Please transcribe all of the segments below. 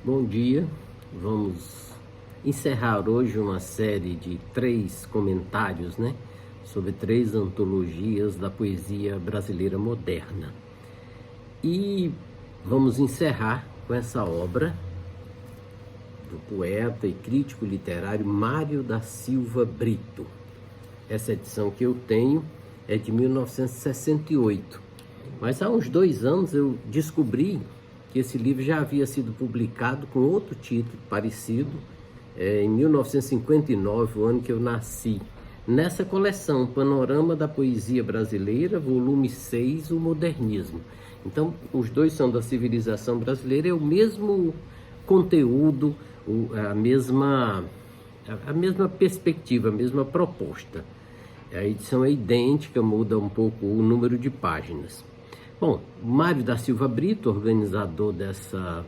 Bom dia, vamos encerrar hoje uma série de 3 comentários, sobre 3 antologias da poesia brasileira moderna. E vamos encerrar com essa obra do poeta e crítico literário Mário da Silva Brito. Essa edição que eu tenho é de 1968, mas há uns 2 anos eu descobri que esse livro já havia sido publicado com outro título parecido, em 1959, o ano que eu nasci, nessa coleção Panorama da Poesia Brasileira, volume 6, o Modernismo. Então, os dois são da civilização brasileira, é o mesmo conteúdo, a mesma perspectiva, a mesma proposta. A edição é idêntica, muda um pouco o número de páginas. Bom, Mário da Silva Brito, organizador dessa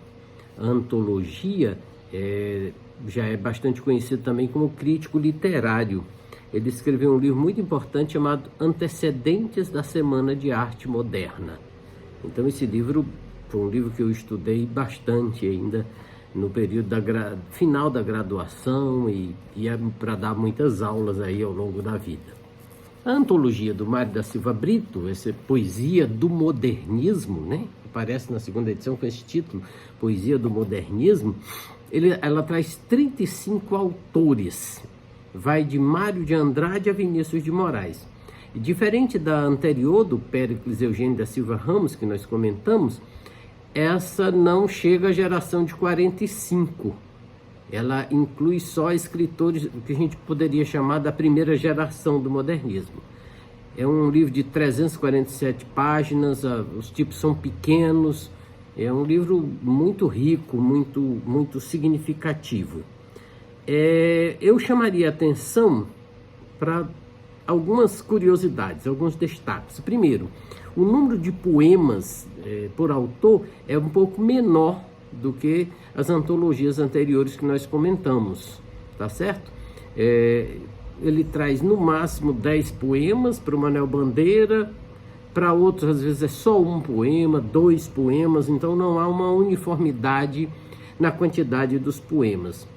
antologia, já é bastante conhecido também como crítico literário. Ele escreveu um livro muito importante chamado Antecedentes da Semana de Arte Moderna. Então esse livro foi um livro que eu estudei bastante ainda no período final da graduação e é para dar muitas aulas aí ao longo da vida. A antologia do Mário da Silva Brito, essa Poesia do Modernismo, aparece na segunda edição com esse título, Poesia do Modernismo, ela traz 35 autores, vai de Mário de Andrade a Vinícius de Moraes. E diferente da anterior, do Péricles Eugênio da Silva Ramos, que nós comentamos, essa não chega à geração de 45. Ela inclui só escritores que a gente poderia chamar da primeira geração do modernismo. É um livro de 347 páginas, os tipos são pequenos, é um livro muito rico, muito significativo. Eu chamaria atenção para algumas curiosidades, alguns destaques. Primeiro, o número de poemas por autor é um pouco menor do que as antologias anteriores que nós comentamos, tá certo? Ele traz no máximo 10 poemas para o Manuel Bandeira, para outros às vezes é só um poema, 2 poemas, então não há uma uniformidade na quantidade dos poemas.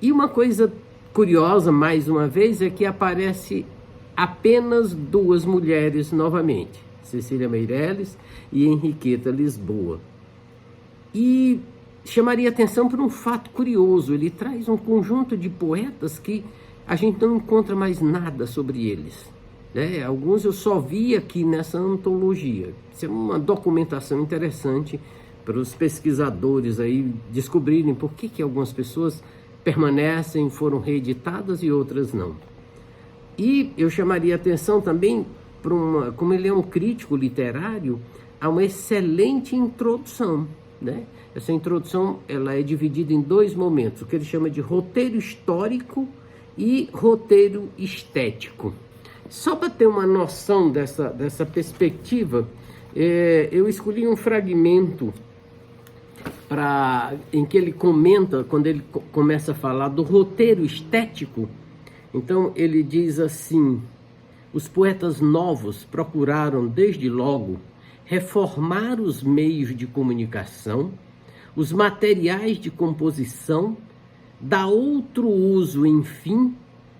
E uma coisa curiosa, mais uma vez, é que aparece apenas 2 mulheres novamente, Cecília Meirelles e Henriqueta Lisboa. E chamaria atenção por um fato curioso, ele traz um conjunto de poetas que a gente não encontra mais nada sobre eles. Alguns eu só vi aqui nessa antologia. Isso é uma documentação interessante para os pesquisadores aí descobrirem por que algumas pessoas permanecem, foram reeditadas e outras não. E eu chamaria atenção também, como ele é um crítico literário, a uma excelente introdução, Essa introdução ela é dividida em 2 momentos, o que ele chama de roteiro histórico e roteiro estético. Só para ter uma noção dessa perspectiva, eu escolhi um fragmento em que ele comenta, quando ele começa a falar do roteiro estético. Então ele diz assim: os poetas novos procuraram desde logo reformar os meios de comunicação, os materiais de composição, dar outro uso, enfim,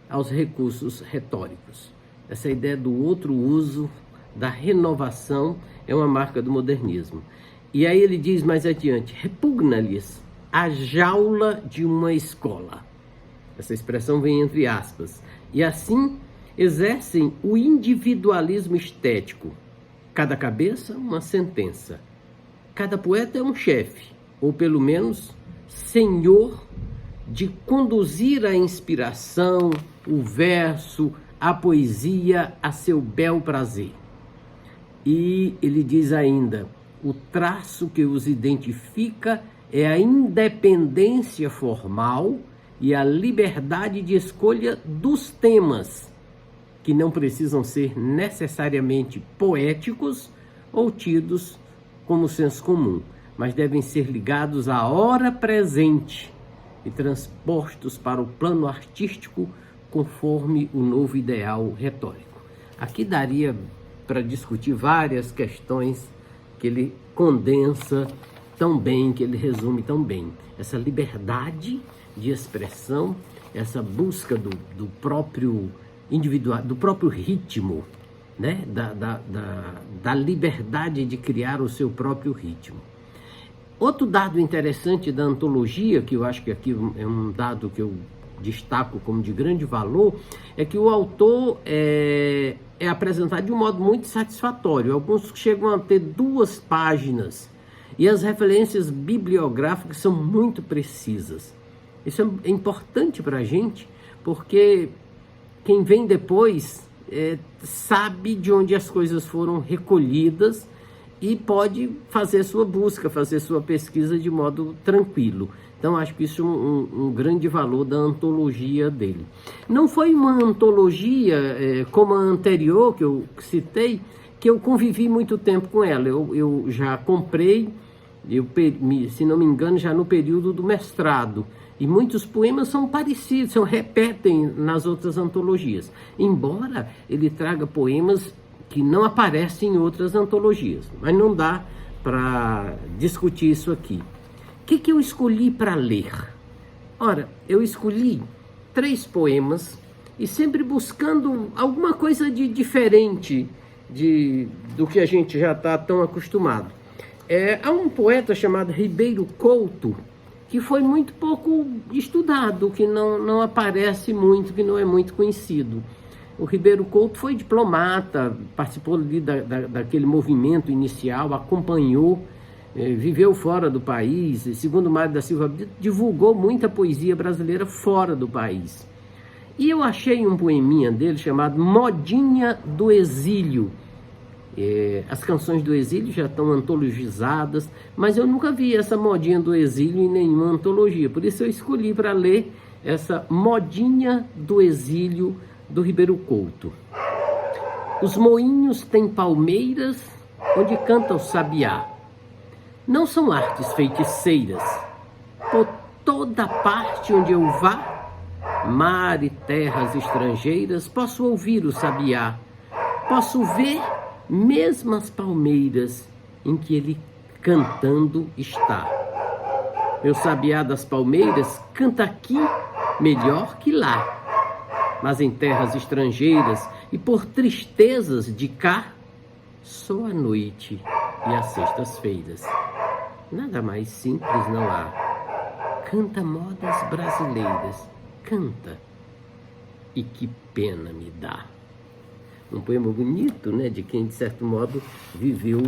aos recursos retóricos. Essa ideia do outro uso, da renovação, é uma marca do modernismo. E aí ele diz mais adiante: repugna-lhes a jaula de uma escola. Essa expressão vem entre aspas. E assim exercem o individualismo estético. Cada cabeça, uma sentença. Cada poeta é um chefe, ou pelo menos senhor de conduzir a inspiração, o verso, a poesia a seu bel prazer. E ele diz ainda: o traço que os identifica é a independência formal e a liberdade de escolha dos temas, que não precisam ser necessariamente poéticos ou tidos como senso comum, mas devem ser ligados à hora presente e transpostos para o plano artístico conforme o novo ideal retórico. Aqui daria para discutir várias questões que ele condensa tão bem, que ele resume tão bem. Essa liberdade de expressão, essa busca do próprio individual, do próprio ritmo, né? Da liberdade de criar o seu próprio ritmo. Outro dado interessante da antologia, que eu acho que aqui é um dado que eu destaco como de grande valor, é que o autor é apresentado de um modo muito satisfatório. Alguns chegam a ter 2 páginas e as referências bibliográficas são muito precisas. Isso é importante para a gente, porque quem vem depois sabe de onde as coisas foram recolhidas e pode fazer sua busca, fazer sua pesquisa de modo tranquilo. Então, acho que isso é um grande valor da antologia dele. Não foi uma antologia como a anterior, que eu citei, que eu convivi muito tempo com ela. Eu já comprei, se não me engano, já no período do mestrado. E muitos poemas são parecidos, repetem nas outras antologias. Embora ele traga poemas que não aparecem em outras antologias. Mas não dá para discutir isso aqui. O que eu escolhi para ler? Ora, eu escolhi 3 poemas e sempre buscando alguma coisa de diferente do que a gente já está tão acostumado. Há um poeta chamado Ribeiro Couto, que foi muito pouco estudado, que não aparece muito, que não é muito conhecido. O Ribeiro Couto foi diplomata, participou ali daquele movimento inicial, acompanhou, viveu fora do país, e, segundo Mário da Silva Brito, divulgou muita poesia brasileira fora do país. E eu achei um poeminha dele chamado Modinha do Exílio. As canções do exílio já estão antologizadas, mas eu nunca vi essa modinha do exílio em nenhuma antologia. Por isso eu escolhi para ler essa Modinha do Exílio do Ribeiro Couto. Os moinhos têm palmeiras onde canta o sabiá. Não são artes feiticeiras. Por toda parte onde eu vá, mar e terras estrangeiras, posso ouvir o sabiá. Posso ver mesmo as palmeiras em que ele cantando está. Meu sabiá das palmeiras canta aqui melhor que lá. Mas em terras estrangeiras e por tristezas de cá, só a noite e as sextas-feiras. Nada mais simples não há. Canta modas brasileiras, canta, e que pena me dá. Um poema bonito, né, de quem, de certo modo, viveu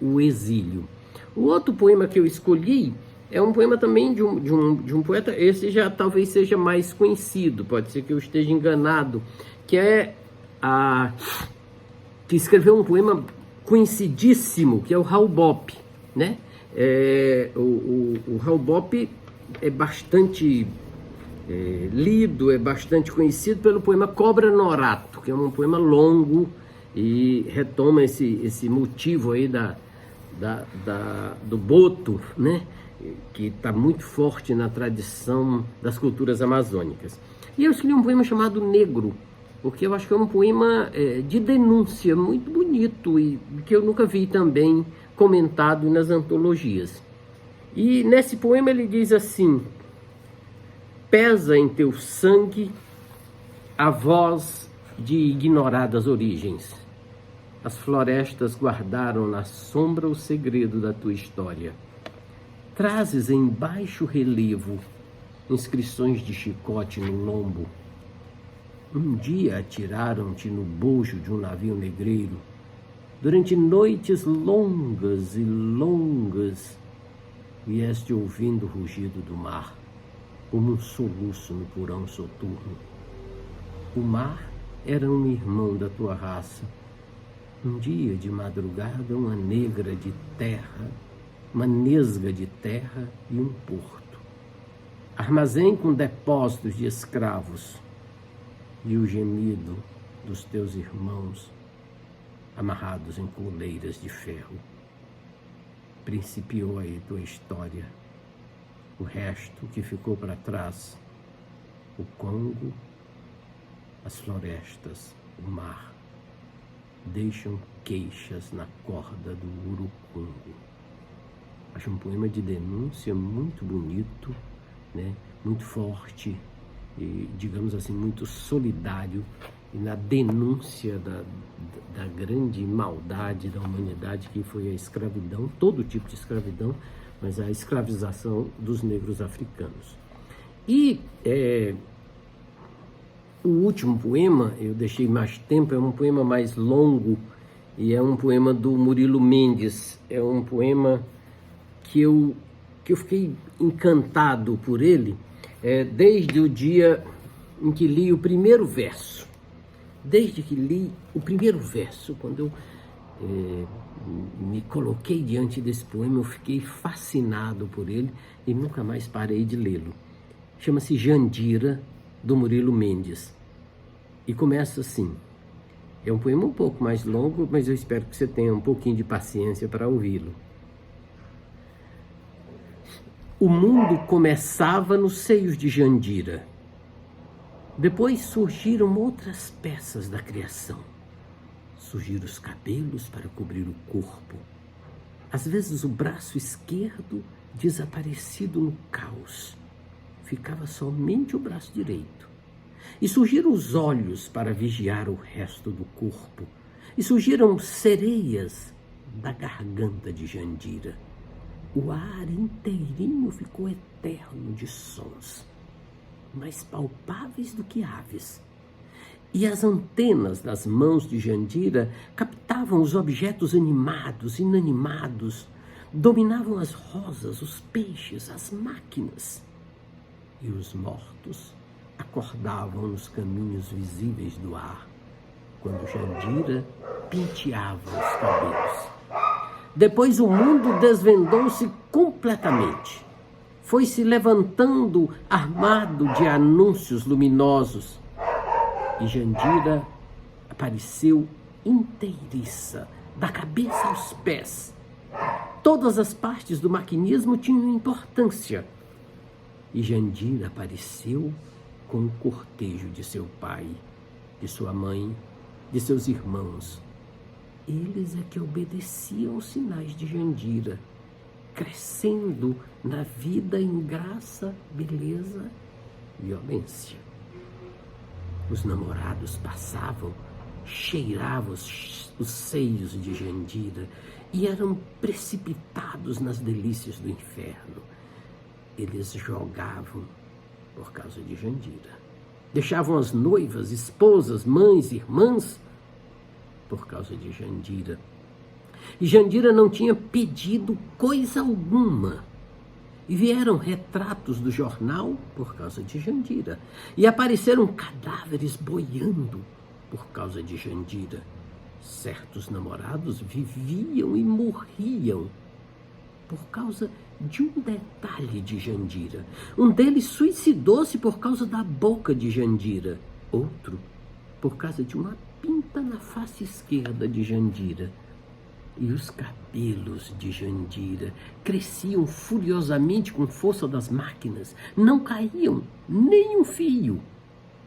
o exílio. O outro poema que eu escolhi é um poema também de um poeta, esse já talvez seja mais conhecido, pode ser que eu esteja enganado, que que escreveu um poema conhecidíssimo, que é o Raul Bopp, né? O Raul Bopp é bastante lido, é bastante conhecido pelo poema Cobra Norato, que é um poema longo e retoma esse motivo aí do boto, né? Que está muito forte na tradição das culturas amazônicas. E eu escolhi um poema chamado Negro, porque eu acho que é um poema de denúncia muito bonito e que eu nunca vi também comentado nas antologias. E nesse poema ele diz assim: pesa em teu sangue a voz de ignoradas origens. As florestas guardaram na sombra o segredo da tua história. Trazes em baixo relevo inscrições de chicote no lombo. Um dia atiraram-te no bojo de um navio negreiro. Durante noites longas e longas, vieste ouvindo o rugido do mar, como um soluço no porão soturno. O mar era um irmão da tua raça. Um dia de madrugada, uma negra de terra, uma nesga de terra e um porto. Armazém com depósitos de escravos e o gemido dos teus irmãos amarrados em coleiras de ferro. Principiou aí tua história. O resto que ficou para trás, o Congo, as florestas, o mar, deixam queixas na corda do urucungo. Acho um poema de denúncia muito bonito, né? Muito forte e, digamos assim, muito solidário e na denúncia da grande maldade da humanidade que foi a escravidão, todo tipo de escravidão, mas a escravização dos negros africanos. E o último poema, eu deixei mais tempo, é um poema mais longo e é um poema do Murilo Mendes. É um poema que eu fiquei encantado por ele desde o dia em que li o primeiro verso. Desde que li o primeiro verso, quando eu me coloquei diante desse poema, eu fiquei fascinado por ele e nunca mais parei de lê-lo. Chama-se Jandira, do Murilo Mendes. E começa assim. É um poema um pouco mais longo, mas eu espero que você tenha um pouquinho de paciência para ouvi-lo. O mundo começava nos seios de Jandira. Depois surgiram outras peças da criação. Surgiram os cabelos para cobrir o corpo. Às vezes o braço esquerdo desaparecido no caos. Ficava somente o braço direito. E surgiram os olhos para vigiar o resto do corpo. E surgiram sereias da garganta de Jandira. O ar inteirinho ficou eterno de sons, mais palpáveis do que aves. E as antenas das mãos de Jandira captavam os objetos animados, inanimados, dominavam as rosas, os peixes, as máquinas. E os mortos acordavam nos caminhos visíveis do ar, quando Jandira penteava os cabelos. Depois o mundo desvendou-se completamente. Foi se levantando armado de anúncios luminosos. E Jandira apareceu inteiriça, da cabeça aos pés. Todas as partes do maquinismo tinham importância. E Jandira apareceu com o cortejo de seu pai, de sua mãe, de seus irmãos. Eles é que obedeciam aos sinais de Jandira, crescendo na vida em graça, beleza e violência. Os namorados passavam, cheiravam os seios de Jandira e eram precipitados nas delícias do inferno. Eles jogavam por causa de Jandira. Deixavam as noivas, esposas, mães, irmãs por causa de Jandira. E Jandira não tinha pedido coisa alguma. E vieram retratos do jornal por causa de Jandira. E apareceram cadáveres boiando por causa de Jandira. Certos namorados viviam e morriam por causa de um detalhe de Jandira. Um deles suicidou-se por causa da boca de Jandira. Outro por causa de uma pinta na face esquerda de Jandira. E os cabelos de Jandira cresciam furiosamente com força das máquinas. Não caíam nem um fio,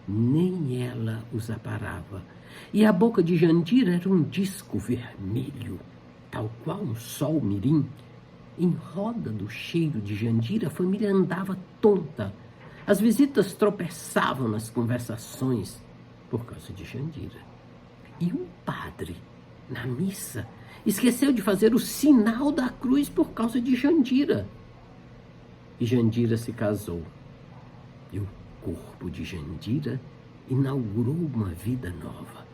nem ela os aparava. E a boca de Jandira era um disco vermelho, tal qual um sol mirim. Em roda do cheiro de Jandira, a família andava tonta. As visitas tropeçavam nas conversações por causa de Jandira. E um padre, na missa, esqueceu de fazer o sinal da cruz por causa de Jandira. E Jandira se casou. E o corpo de Jandira inaugurou uma vida nova.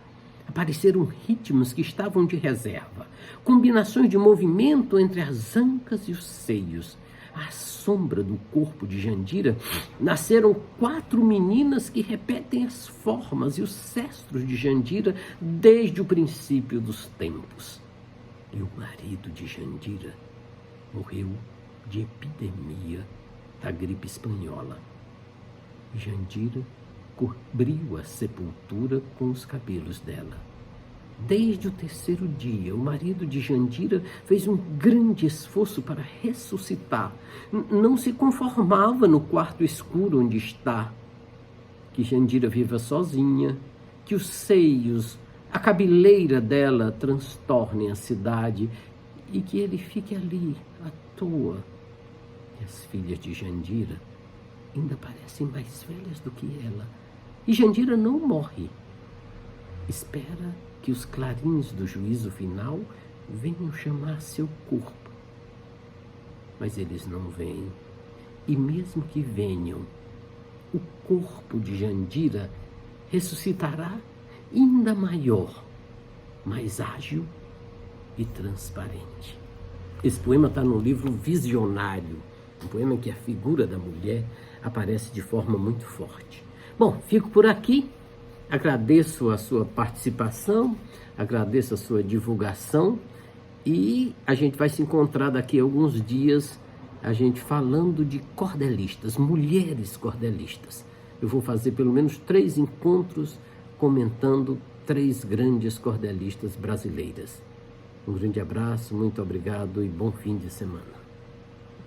Apareceram ritmos que estavam de reserva, combinações de movimento entre as ancas e os seios. À sombra do corpo de Jandira nasceram 4 meninas que repetem as formas e os cestros de Jandira desde o princípio dos tempos. E o marido de Jandira morreu de epidemia da gripe espanhola. Jandira cobriu a sepultura com os cabelos dela. Desde o 3º dia, o marido de Jandira fez um grande esforço para ressuscitar. Não se conformava no quarto escuro onde está. Que Jandira viva sozinha, que os seios, a cabeleira dela transtornem a cidade e que ele fique ali toa que as filhas de Jandira ainda parecem mais velhas do que ela. E Jandira não morre. Espera que os clarins do juízo final venham chamar seu corpo. Mas eles não vêm. E mesmo que venham, o corpo de Jandira ressuscitará ainda maior, mais ágil e transparente. Esse poema está no livro Visionário, um poema em que a figura da mulher aparece de forma muito forte. Bom, fico por aqui. Agradeço a sua participação, agradeço a sua divulgação e a gente vai se encontrar daqui a alguns dias, a gente falando de cordelistas, mulheres cordelistas. Eu vou fazer pelo menos 3 encontros comentando 3 grandes cordelistas brasileiras. Um grande abraço, muito obrigado e bom fim de semana.